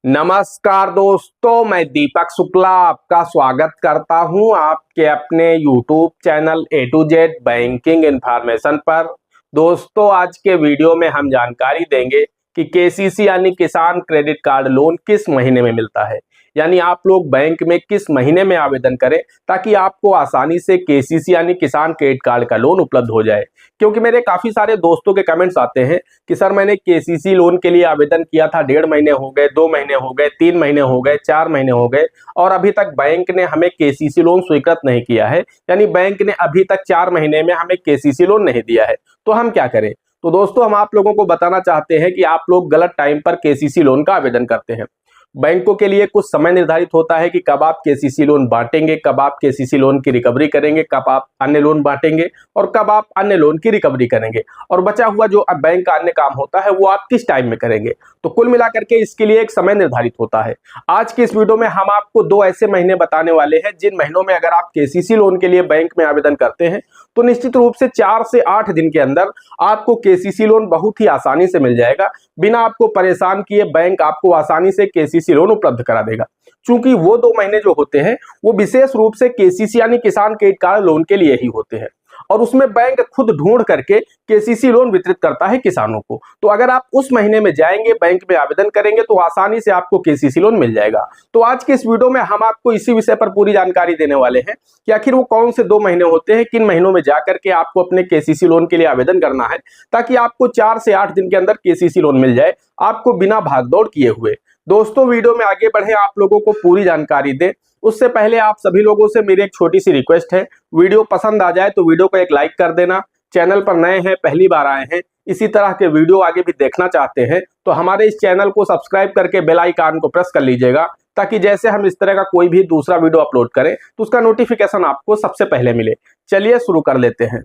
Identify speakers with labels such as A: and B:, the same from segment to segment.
A: नमस्कार दोस्तों, मैं दीपक शुक्ला आपका स्वागत करता हूं आपके अपने YouTube channel A to Z banking information पर। दोस्तों, आज के वीडियो में हम जानकारी देंगे कि KCC यानी किसान क्रेडिट कार्ड लोन किस महीने में मिलता है। यानी आप लोग बैंक में किस महीने में आवेदन करें ताकि आपको आसानी से KCC यानी किसान क्रेडिट कार्ड का लोन उपलब्ध हो जाए। क्योंकि मेरे काफी सारे दोस्तों के कमेंट्स आते हैं कि सर मैंने KCC लोन के लिए आवेदन किया था, 1.5 महीने हो गए, 2 महीने हो गए, 3 महीने हो गए, 4 महीने हो गए और अभी तक बैंक ने हमें KCC लोन स्वीकृत नहीं किया है। यानी बैंक ने अभी तक 4 महीने में हमें KCC लोन नहीं दिया है, तो हम क्या करें। तो दोस्तों, हम आप लोगों को बताना चाहते हैं कि आप लोग गलत टाइम पर KCC लोन का आवेदन करते हैं। बैंकों के लिए कुछ समय निर्धारित होता है कि कब आप KCC लोन बांटेंगे, कब आप KCC लोन की रिकवरी करेंगे, कब आप अन्य लोन बांटेंगे और कब आप अन्य लोन की रिकवरी करेंगे और बचा हुआ जो बैंक का अन्य काम होता है वो आप किस टाइम में करेंगे। तो कुल मिलाकर के इसके लिए एक समय निर्धारित होता है। आज की इस वीडियो में हम आपको 2 ऐसे महीने बताने वाले हैं जिन महीनों में अगर आप KCC लोन के लिए बैंक में आवेदन करते हैं तो निश्चित रूप से 4 से 8 दिन के अंदर आपको KCC लोन बहुत ही आसानी से मिल जाएगा। बिना आपको परेशान किए बैंक आपको आसानी से KCC लोन उपलब्ध करा देगा। चूंकि वो 2 महीने जो होते हैं वो विशेष रूप से KCC यानी किसान क्रेडिट कार्ड लोन के लिए ही होते हैं और उसमें बैंक खुद ढूंढ करके KCC लोन वितरित करता है किसानों को। तो अगर आप उस महीने में जाएंगे, बैंक में आवेदन करेंगे तो आसानी से आपको KCC लोन मिल जाएगा। तो आज के इस वीडियो में हम आपको इसी विषय पर पूरी जानकारी देने वाले हैं कि आखिर वो कौन से 2 महीने होते हैं, किन महीनों में जाकर के आपको अपने KCC लोन के लिए आवेदन करना है ताकि आपको 4 से 8 दिन के अंदर KCC लोन मिल जाए, आपको बिना भागदौड़ किए हुए। दोस्तों, वीडियो में आगे बढ़े, आप लोगों को पूरी जानकारी दें उससे पहले आप सभी लोगों से मेरी एक छोटी सी रिक्वेस्ट है, वीडियो पसंद आ जाए तो वीडियो को एक लाइक कर देना। चैनल पर नए हैं, पहली बार आए हैं, इसी तरह के वीडियो आगे भी देखना चाहते हैं तो हमारे इस चैनल को सब्सक्राइब करके बेल आइकन को प्रेस कर लीजिएगा ताकि जैसे हम इस तरह का कोई भी दूसरा वीडियो अपलोड करें तो उसका नोटिफिकेशन आपको सबसे पहले मिले। चलिए शुरू कर लेते हैं।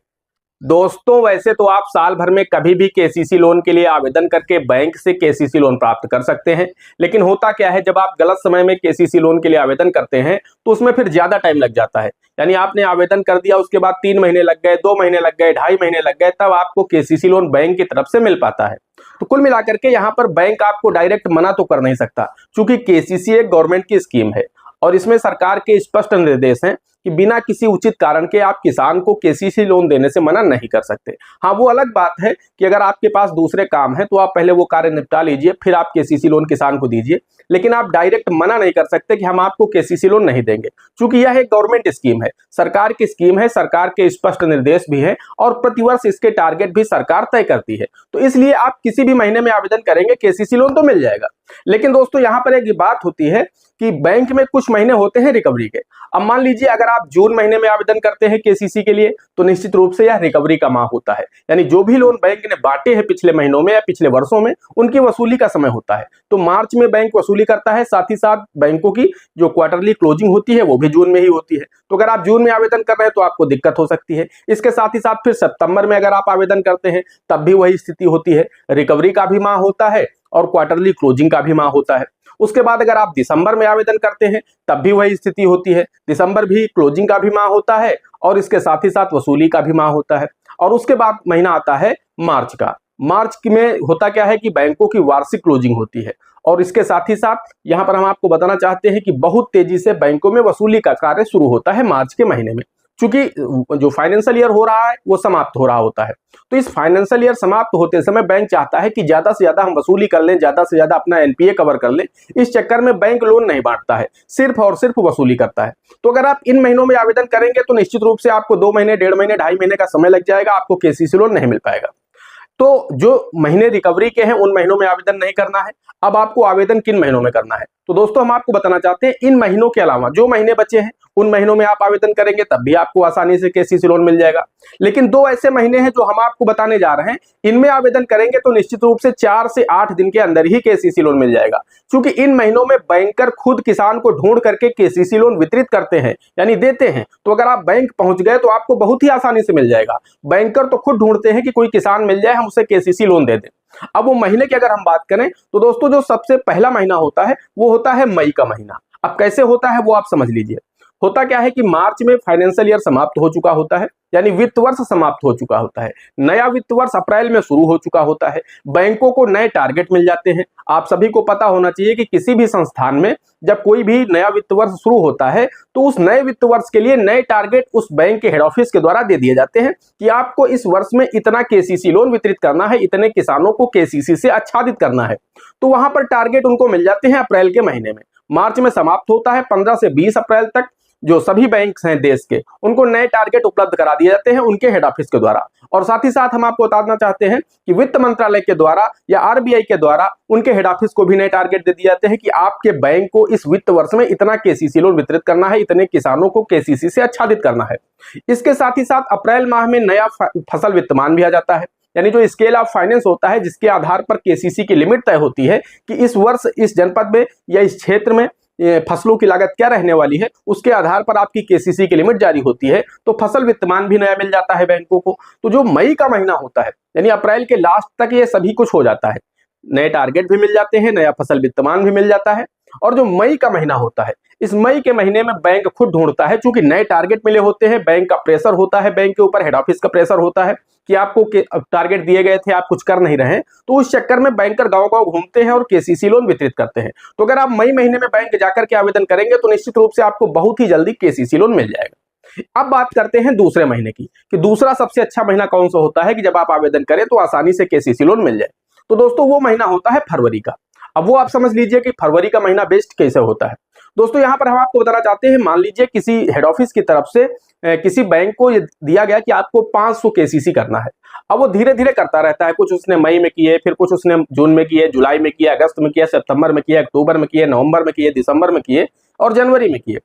A: दोस्तों, वैसे तो आप साल भर में कभी भी KCC लोन के लिए आवेदन करके बैंक से KCC लोन प्राप्त कर सकते हैं, लेकिन होता क्या है, जब आप गलत समय में KCC लोन के लिए आवेदन करते हैं तो उसमें फिर ज्यादा टाइम लग जाता है। यानी आपने आवेदन कर दिया, उसके बाद 3 महीने लग गए, 2 महीने लग गए, 2.5 महीने लग गए, तब आपको KCC लोन बैंक की तरफ से मिल पाता है। तो कुल मिलाकर के यहाँ पर बैंक आपको डायरेक्ट मना तो कर नहीं सकता, क्योंकि KCC एक गवर्नमेंट की स्कीम है और इसमें सरकार के स्पष्ट निर्देश हैं कि बिना किसी उचित कारण के आप किसान को KCC लोन देने से मना नहीं कर सकते। हाँ, वो अलग बात है कि अगर आपके पास दूसरे काम है तो आप पहले वो कार्य निपटा लीजिए, फिर आप KCC लोन किसान को दीजिए, लेकिन आप डायरेक्ट मना नहीं कर सकते कि हम आपको KCC लोन नहीं देंगे, क्योंकि यह एक गवर्नमेंट स्कीम है, सरकार की स्कीम है, सरकार के स्पष्ट निर्देश भी है और प्रतिवर्ष इसके टारगेट भी सरकार तय करती है। तो इसलिए आप किसी भी महीने में आवेदन करेंगे KCC लोन तो मिल जाएगा। लेकिन दोस्तों, यहाँ पर एक बात होती है कि बैंक में कुछ महीने होते हैं रिकवरी के। अब मान लीजिए अगर आप जून महीने में आवेदन करते हैं KCC के लिए तो निश्चित रूप से यह रिकवरी का माह होता है। यानी जो भी लोन बैंक ने बांटे हैं पिछले महीनों में या पिछले वर्षों में, उनकी वसूली का समय होता है। तो मार्च में बैंक वसूली करता है, साथ ही साथ बैंकों की जो क्वार्टरली क्लोजिंग होती है वो भी जून में ही होती है। तो अगर आप जून में आवेदन कर रहे हैं तो आपको दिक्कत हो सकती है। इसके साथ ही साथ फिर सितंबर में अगर आप आवेदन करते हैं तब भी वही स्थिति होती है, रिकवरी का भी माह होता है और क्वार्टरली क्लोजिंग का भी माह होता है। उसके बाद अगर आप दिसंबर में आवेदन करते हैं तब भी वही स्थिति होती है, दिसंबर भी क्लोजिंग का भी माह होता है और इसके साथ ही साथ वसूली का भी माह होता है। और उसके बाद महीना आता है मार्च का। मार्च में होता क्या है कि बैंकों की वार्षिक क्लोजिंग होती है और इसके साथ ही साथ यहाँ पर हम आपको बताना चाहते हैं कि बहुत तेजी से बैंकों में वसूली का कार्य शुरू होता है मार्च के महीने में, क्योंकि जो फाइनेंशियल ईयर हो रहा है वो समाप्त हो रहा होता है। तो इस फाइनेंशियल ईयर समाप्त होते समय बैंक चाहता है कि ज्यादा से ज्यादा हम वसूली कर लें, ज्यादा से ज्यादा अपना NPA कवर कर लें। इस चक्कर में बैंक लोन नहीं बांटता है, सिर्फ और सिर्फ वसूली करता है। तो अगर आप इन महीनों में आवेदन करेंगे तो निश्चित रूप से आपको 2 महीने, 1.5 महीने, 2.5 महीने का समय लग जाएगा, आपको KCC लोन नहीं मिल पाएगा। तो जो महीने रिकवरी के हैं उन महीनों में आवेदन नहीं करना है। अब आपको आवेदन किन महीनों में करना है, तो दोस्तों हम आपको बताना चाहते हैं इन महीनों के अलावा जो महीने बचे हैं उन महीनों में आप आवेदन करेंगे तब भी आपको आसानी से KCC लोन मिल जाएगा। लेकिन 2 ऐसे महीने हैं जो हम आपको बताने जा रहे हैं, इनमें आवेदन करेंगे तो निश्चित रूप से 4 से 8 दिन के अंदर ही KCC लोन मिल जाएगा, क्योंकि इन महीनों में बैंकर खुद किसान को ढूंढ करके KCC लोन वितरित करते हैं, यानी देते हैं। तो अगर आप बैंक पहुंच गए तो आपको बहुत ही आसानी से मिल जाएगा। बैंकर तो खुद ढूंढते हैं कि कोई किसान मिल जाए, हम उसे KCC लोन दे दें। अब वो महीने की अगर हम बात करें तो दोस्तों जो सबसे पहला महीना होता है वो होता है मई का महीना। अब कैसे होता है वो आप समझ लीजिए। होता क्या है कि मार्च में फाइनेंशियल ईयर समाप्त हो चुका होता है, यानी वित्त वर्ष समाप्त हो चुका होता है। नया वित्त वर्ष अप्रैल में शुरू हो चुका होता है। बैंकों को नए टारगेट मिल जाते हैं। आप सभी को पता होना चाहिए कि किसी भी संस्थान में जब कोई भी नया वित्त वर्ष शुरू होता है तो उस नए वित्त वर्ष के लिए नए टारगेट उस बैंक के हेड ऑफिस के द्वारा दे दिए जाते हैं कि आपको इस वर्ष में इतना केसीसी लोन वितरित करना है, इतने किसानों को केसीसी से आच्छादित करना है। तो वहां पर टारगेट उनको मिल जाते हैं अप्रैल के महीने में। मार्च में समाप्त होता है। 15 से 20 अप्रैल तक जो सभी बैंक हैं देश के, उनको नए टारगेट उपलब्ध करा दिए जाते हैं उनके हेड ऑफिस के द्वारा। और साथ ही साथ हम आपको बताना चाहते हैं कि वित्त मंत्रालय के द्वारा या आरबीआई के द्वारा उनके हेड ऑफिस को भी नए टारगेट दे दिए जाते हैं कि आपके बैंक को इस वित्त वर्ष में इतना केसीसी लोन वितरित करना है, इतने किसानों को केसीसी से आच्छादित करना है। इसके साथ ही साथ अप्रैल माह में नया फसल वित्तमान भी आ जाता है, यानी जो स्केल ऑफ फाइनेंस होता है जिसके आधार पर केसीसी की लिमिट तय होती है कि इस वर्ष इस जनपद में या इस क्षेत्र में फसलों की लागत क्या रहने वाली है, उसके आधार पर आपकी केसीसी की लिमिट जारी होती है। तो फसल वित्तमान भी नया मिल जाता है बैंकों को। तो जो मई का महीना होता है, यानी अप्रैल के लास्ट तक ये सभी कुछ हो जाता है। नए टारगेट भी मिल जाते हैं, नया फसल वित्तमान भी मिल जाता है। और जो मई का महीना होता है, इस मई के महीने में बैंक खुद ढूंढता है, चूंकि नए टारगेट मिले होते हैं, बैंक का प्रेशर होता है, बैंक के ऊपर हेड ऑफिस का प्रेशर होता है कि आपको टारगेट दिए गए थे, आप कुछ कर नहीं रहे, तो उस चक्कर में बैंकर गांव-गांव घूमते हैं और केसीसी लोन वितरित करते हैं। तो अगर आप मई महीने में बैंक जाकर के आवेदन करेंगे तो निश्चित रूप से आपको बहुत ही जल्दी केसीसी लोन मिल जाएगा। अब बात करते हैं दूसरे महीने की कि दूसरा सबसे अच्छा महीना कौन सा होता है कि जब आप आवेदन करें तो आसानी से केसीसी लोन मिल जाए। तो दोस्तों वो महीना होता है फरवरी का। अब वो आप समझ लीजिए कि फरवरी का महीना बेस्ट कैसे होता है। दोस्तों यहाँ पर हम आपको बताना चाहते हैं, मान लीजिए किसी हेड ऑफिस की तरफ से किसी बैंक को ये दिया गया कि आपको 500 केसीसी करना है। अब वो धीरे धीरे करता रहता है, कुछ उसने मई में किए, फिर कुछ उसने जून में किए, जुलाई में किया, अगस्त में किया, सितंबर में किया, अक्टूबर में किए, नवंबर में किए, दिसंबर में किए और जनवरी में किए।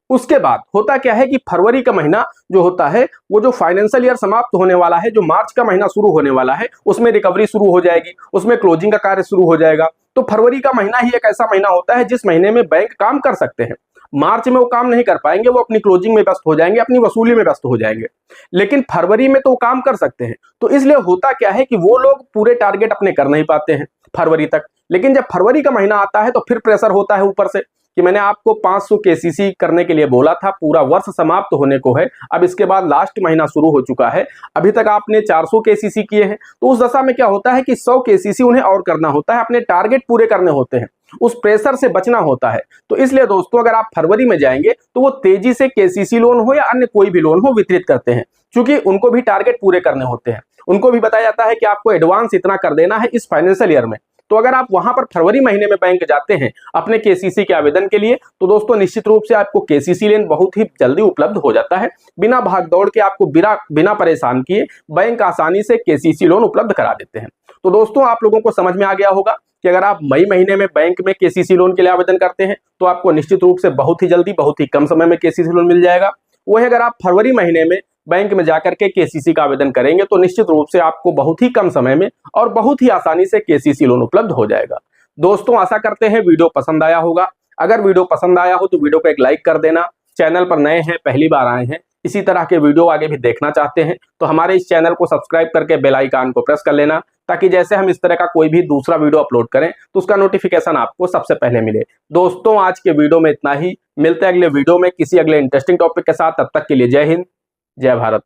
A: उसके बाद होता क्या है कि फरवरी का महीना जो होता है, वो जो फाइनेंशियल ईयर समाप्त होने वाला है, जो मार्च का महीना शुरू होने वाला है, उसमें रिकवरी शुरू हो जाएगी, उसमें क्लोजिंग का कार्य शुरू हो जाएगा। तो फरवरी का महीना ही एक ऐसा महीना होता है जिस महीने में बैंक काम कर सकते हैं। मार्च में वो काम नहीं कर पाएंगे, वो अपनी क्लोजिंग में व्यस्त हो जाएंगे, अपनी वसूली में व्यस्त हो जाएंगे, लेकिन फरवरी में तो वो काम कर सकते हैं। तो इसलिए होता क्या है कि वो लोग पूरे टारगेट अपने कर नहीं पाते हैं फरवरी तक, लेकिन जब फरवरी का महीना आता है तो फिर प्रेशर होता है ऊपर से कि मैंने आपको 500 केसीसी करने के लिए बोला था, पूरा वर्ष समाप्त होने को है, अब इसके बाद लास्ट महीना शुरू हो चुका है, अभी तक आपने 400 केसीसी किए हैं। तो उस दशा में क्या होता है कि 100 केसीसी उन्हें और करना होता है, अपने टारगेट पूरे करने होते हैं, उस प्रेशर से बचना होता है। तो इसलिए दोस्तों अगर आप फरवरी में जाएंगे तो वो तेजी से केसीसी लोन हो या अन्य कोई भी लोन हो वितरित करते हैं, क्योंकि उनको भी टारगेट पूरे करने होते हैं। उनको भी बताया जाता है कि आपको एडवांस इतना कर देना है इस फाइनेंशियल ईयर में। तो अगर आप वहां पर फरवरी महीने में बैंक जाते हैं अपने केसीसी के आवेदन के लिए, तो दोस्तों निश्चित रूप से आपको केसीसी लोन बहुत ही जल्दी उपलब्ध हो जाता है। बिना भाग दौड़ के, आपको बिना परेशान किए बैंक आसानी से केसीसी लोन उपलब्ध करा देते हैं। तो दोस्तों आप लोगों को समझ में आ गया होगा कि अगर आप मई महीने में बैंक में केसीसी लोन के लिए आवेदन करते हैं तो आपको निश्चित रूप से बहुत ही जल्दी, बहुत ही कम समय में केसीसी लोन मिल जाएगा। वही अगर आप फरवरी महीने में बैंक में जाकर के केसीसी का आवेदन करेंगे तो निश्चित रूप से आपको बहुत ही कम समय में और बहुत ही आसानी से केसीसी लोन उपलब्ध हो जाएगा। दोस्तों आशा करते हैं वीडियो पसंद आया होगा। अगर वीडियो पसंद आया हो तो वीडियो को एक लाइक कर देना। चैनल पर नए हैं, पहली बार आए हैं, इसी तरह के वीडियो आगे भी देखना चाहते हैं तो हमारे इस चैनल को सब्सक्राइब करके बेल आइकन को प्रेस कर लेना, ताकि जैसे हम इस तरह का कोई भी दूसरा वीडियो अपलोड करें तो उसका नोटिफिकेशन आपको सबसे पहले मिले। दोस्तों आज के वीडियो में इतना ही, मिलते हैं अगले वीडियो में किसी अगले इंटरेस्टिंग टॉपिक के साथ। तब तक के लिए जय हिंद, जय भारत।